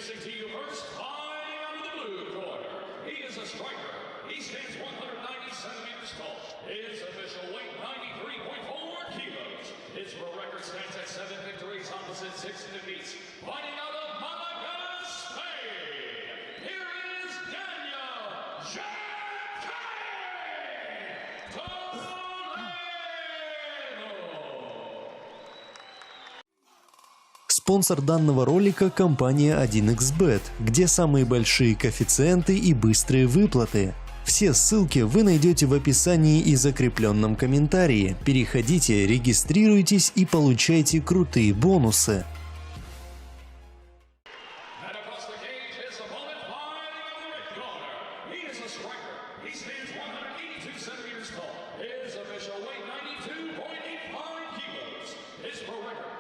Introducing to you first, fighting out of the blue corner. He is a striker. He stands 190 centimeters tall. His official weight, 93.4 kilos. His world record stands at 7 victories, opposite 6 defeats. Fighting out of Malaga, Spain. Here is Daniel Спонсор данного ролика – компания 1xbet, где самые большие коэффициенты и быстрые выплаты. Все ссылки вы найдете в описании и закрепленном комментарии. Переходите, регистрируйтесь и получайте крутые бонусы.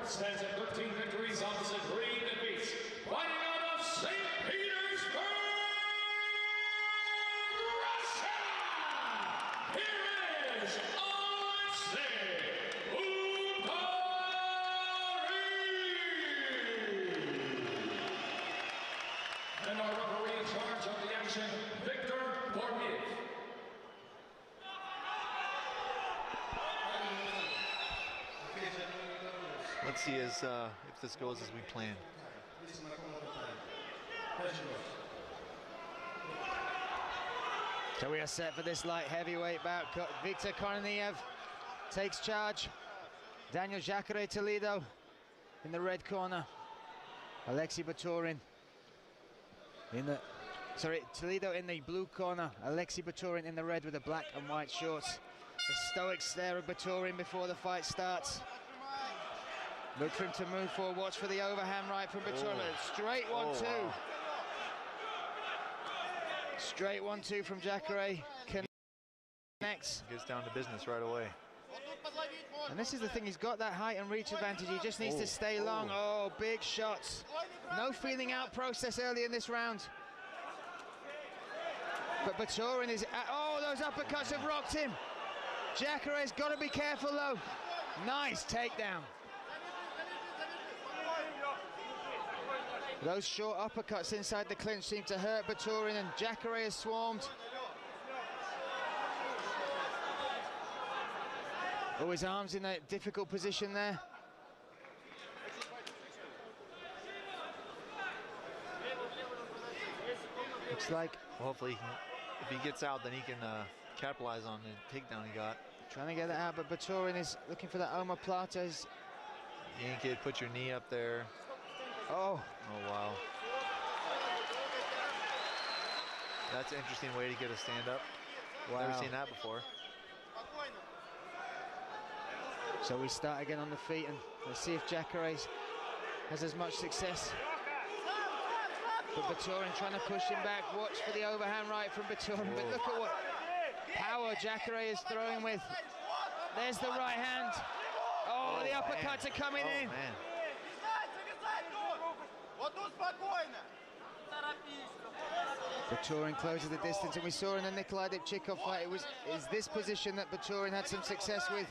Stands at 13 victories, opposite 3 defeats. Fighting out of St. Petersburg, Russia! Here is and our referee in charge of the action, Victor Bormir. Let's see if this goes as we plan. So we are set for this light heavyweight bout. Victor Korniev takes charge. Daniel Jacare Toledo in the red corner. Alexei Baturin in the... Sorry, Toledo in the blue corner. Alexei Baturin in the red with the black and white shorts. The stoic stare of Baturin before the fight starts. Look for him to move forward. Watch for the overhand right from Baturin. Straight 1-2. Wow. Straight 1-2 from Jacare. Connects. Gets down to business right away. And this is the thing, he's got that height and reach advantage. He just needs to stay long. Oh, big shots. No feeling out process early in this round. But Baturin is... Oh, those uppercuts have rocked him. Jacare's got to be careful, though. Nice takedown. Those short uppercuts inside the clinch seem to hurt Baturin, and Jacare has swarmed. Oh, his arm's in a difficult position there. Looks like... Hopefully, if he gets out, then he can capitalize on the takedown he got. Trying to get that out, but Baturin is looking for that omoplata. Yank it, put your knee up there. Oh. Oh, wow. That's an interesting way to get a stand-up. Wow. Never seen that before. So we start again on the feet, and let's see if Jacare has as much success. But Baturin trying to push him back. Watch for the overhand right from Baturin. But look at what power Jacare is throwing with. There's the right hand. Oh, the uppercuts are coming in. Man. Baturin closes the distance, and we saw in the Nikolai Dipchikov fight, is this position that Baturin had some success with.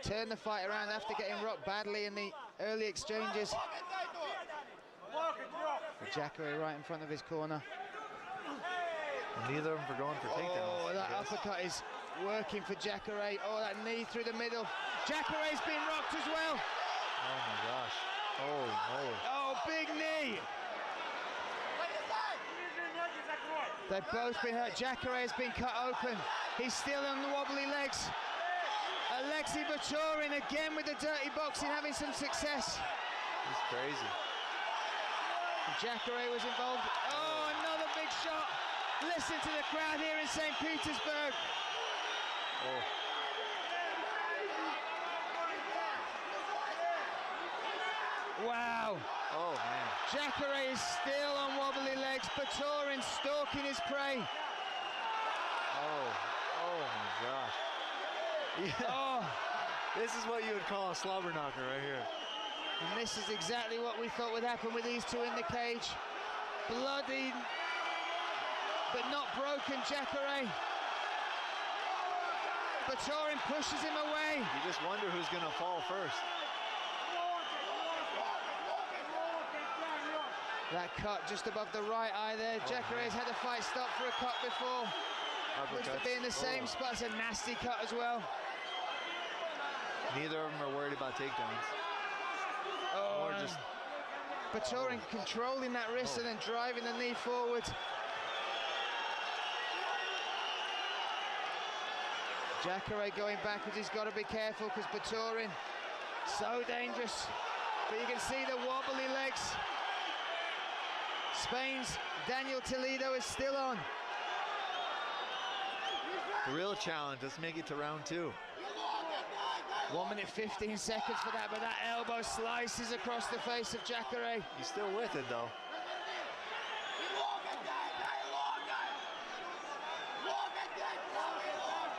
Turned the fight around after getting rocked badly in the early exchanges. But Jacare right in front of his corner. And neither of them for going for takedowns. Oh, that uppercut is working for Jacare. Oh, that knee through the middle. Jacare's been rocked as well. Oh my gosh. Oh, no. Oh, big knee. They've both been hurt. Jacare has been cut open. He's still on the wobbly legs. Alexei Baturin again with the dirty boxing, having some success. It's crazy. Jacare was involved. Oh, another big shot. Listen to the crowd here in St. Petersburg. Oh. Wow. Oh, man. Jacare is still on wobbly legs. Baturin stalking his prey. Oh my gosh. Yeah. Oh. This is what you would call a slobber knocker right here. And this is exactly what we thought would happen with these two in the cage. Bloody, but not broken Jacare. Baturin pushes him away. You just wonder who's going to fall first. That cut just above the right eye there. Jacaré's had the fight stopped for a cut before. Looks to be in the same spot. It's a nasty cut as well. Neither of them are worried about takedowns. Oh, Or just Batorin controlling that wrist and then driving the knee forward. Jacaré going backwards. He's got to be careful because Batorin so dangerous. But you can see the wobbly legs. Spain's Daniel Toledo is still on. the real challenge. Let's make it to round 2. 1 minute 15 seconds for that, but that elbow slices across the face of Jacaré. He's still with it though.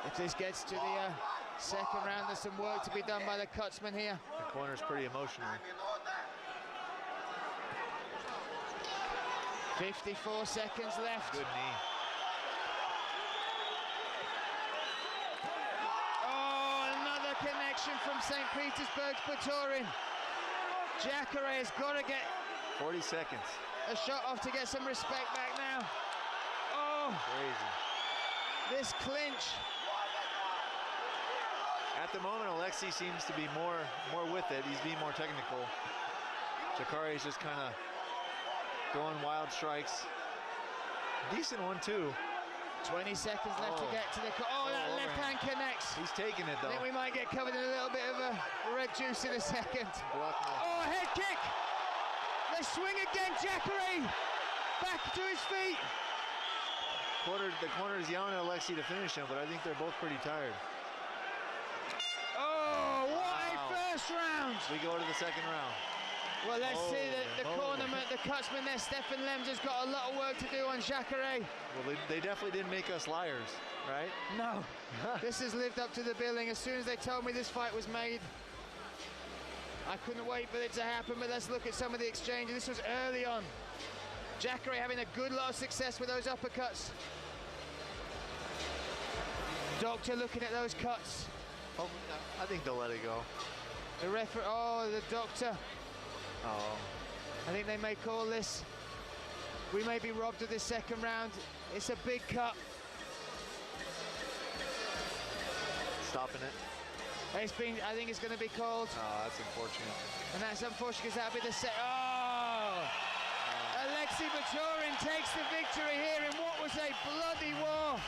If this gets to the second round, there's some work to be done by the Cutsman here. The corner's pretty emotional. 54 seconds left. Good knee. Oh, another connection from St. Petersburg's Batorin. Jacaré has got to get 40 seconds. a shot off to get some respect back now. Oh, Crazy. this clinch. At the moment, Alexei seems to be more with it. He's being more technical. Jacaré is just kind of throwing wild strikes. Decent one too. 20 seconds left to get to the... Oh, that left hand connects. He's taking it though. I think we might get covered in a little bit of a red juice in a second. Blocking it. Oh, head kick. The swing again, Jacaré. Back to his feet. The corner is yelling at Alexei to finish him, but I think they're both pretty tired. Oh, what a first round. We go to the second round. Well, let's see the cornerman, the Cutsman there, Stefan Lems, has got a lot of work to do on Jacaré. Well, they definitely didn't make us liars, right? No, this has lived up to the billing. As soon as they told me this fight was made, I couldn't wait for it to happen, but let's look at some of the exchanges. This was early on. Jacaré having a good lot of success with those uppercuts. Doctor looking at those cuts. Oh, I think they'll let it go. The referee, oh, the doctor. Oh. I think they may call this. We may be robbed of this second round. It's a big cut. Stopping it. I think it's going to be called. Oh, that's unfortunate. And that's unfortunate because that'll be the set. Oh! Alexei Batorin takes the victory here in what was a bloody war.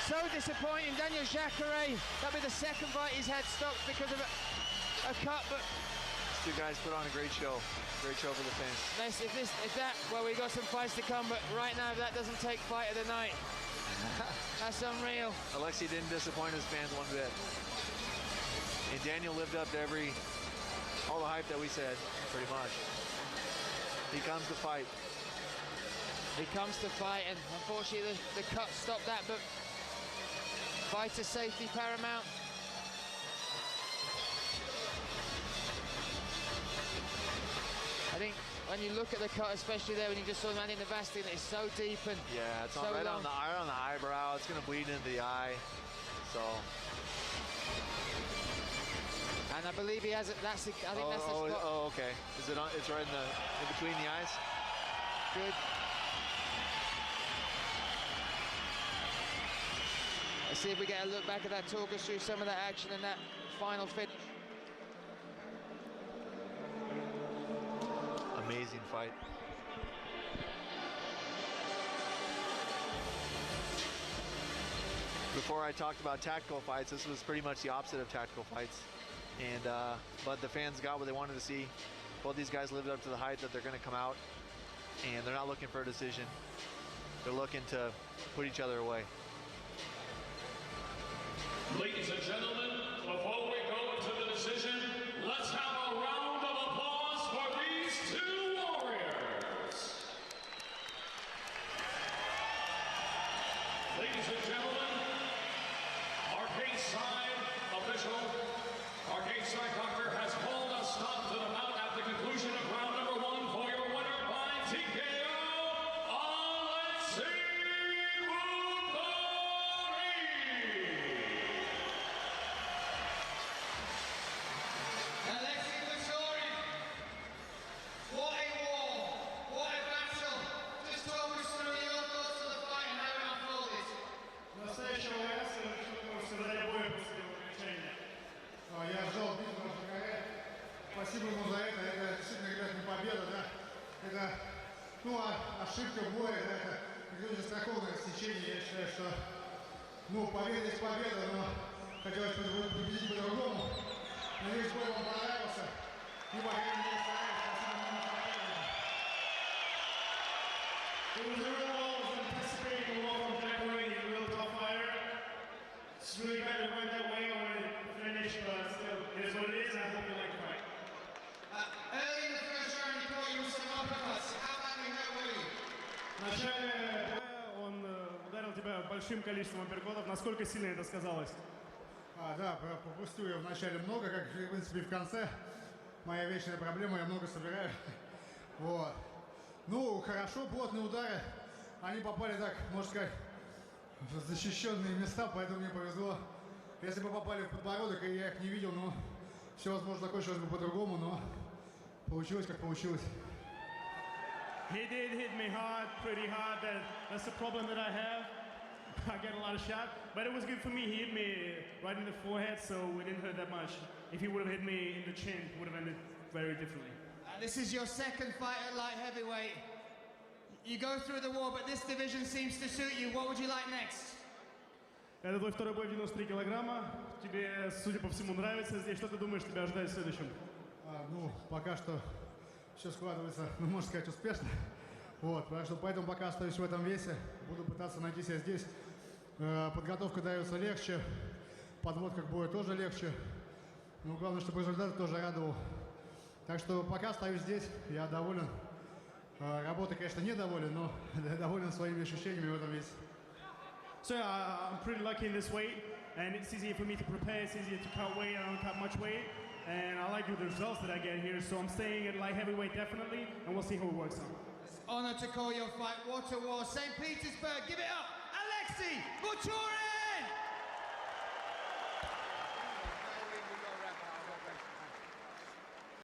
So disappointing. Daniel Jacaré, that'll be the second fight he's had stopped because of a cut, but These two guys put on a great show. Great show for the fans. well, we got some fights to come, but right now, if that doesn't take fight of the night, that's unreal. Alexei didn't disappoint his fans one bit. And Daniel lived up to all the hype that we said, pretty much. He comes to fight. He comes to fight, and unfortunately, the cut stopped that, but fighter safety paramount. I think when you look at the cut, especially there when you just saw Manny Navastin, it's so deep and yeah, it's so right long. on the eyebrow. It's gonna bleed into the eye. So. And I believe he has it. I think that's the spot. Oh, okay. Is it on? It's right in between the eyes. Good. Let's see if we get a look back at that. Talk us through some of that action and that final finish. Amazing fight. Before I talked about tactical fights, this was pretty much the opposite of tactical fights. And but the fans got what they wanted to see. Both these guys lived up to the hype that they're going to come out, and they're not looking for a decision. They're looking to put each other away. Ladies and gentlemen, before we go into the decision, let's have a round of applause for these two warriors. Ladies and gentlemen, Arcade Side official, Arcade Side doctor has called a stop to the bout at the conclusion of round number 1 for your winner by TKO, Alexei Alexei Batorin, what a war, what a Ну, а ошибка в бое, да, это какое-то страховное стечение. Я считаю, что, ну, победа есть победа, но хотелось бы победить по-другому. Надеюсь, бой вам понравился. И по крайней мере, стараюсь. It was a real well, I was anticipating a well from February, a real tough fighter. It's really bad it went that way when it finished, but still, it is what it is, and I hope you like the fight. Early in the first round, he caught you with some uppercuts. How badly hurt were you? В начале боя он ударил тебя большим количеством апперкотов. Насколько сильно это сказалось? Да, пропустил я вначале много, как в принципе в конце. Моя вечная проблема, я много собираю. Вот. Ну, хорошо, плотные удары. Они попали так, можно сказать, в защищенные места, поэтому мне повезло. Если бы попали в подбородок, и я их не видел, но все, возможно, закончилось бы по-другому, но получилось, как получилось. He did hit me hard, pretty hard. That's the problem that I have. I get a lot of shots, but it was good for me. He hit me right in the forehead, so it didn't hurt that much. If he would have hit me in the chin, it would have ended very differently. This is your second fight at light heavyweight. You go through the war, but this division seems to suit you. What would you like next? Это твой второй бой в 93 килограмма. Тебе, судя по всему, нравится здесь. Что ты думаешь, тебя ожидает в следующем? Ну, пока что все складывается, ну, можно сказать, успешно. Вот, поэтому пока остаюсь в этом весе. Буду пытаться найти себя здесь. Подготовка дается легче. Подводка к бою тоже легче. Но главное, чтобы результат тоже радовал. Так что пока остаюсь здесь, я доволен. Работой, конечно, недоволен, но доволен своими ощущениями в этом весе. So I'm pretty lucky in this weight, and it's easier for me to prepare. It's easier to cut weight. I don't cut much weight, and I like the results that I get here. So I'm staying at light heavyweight definitely, and we'll see how it works out. It's an honor to call your fight. What a war. St. Petersburg, give it up. Alexei Baturin!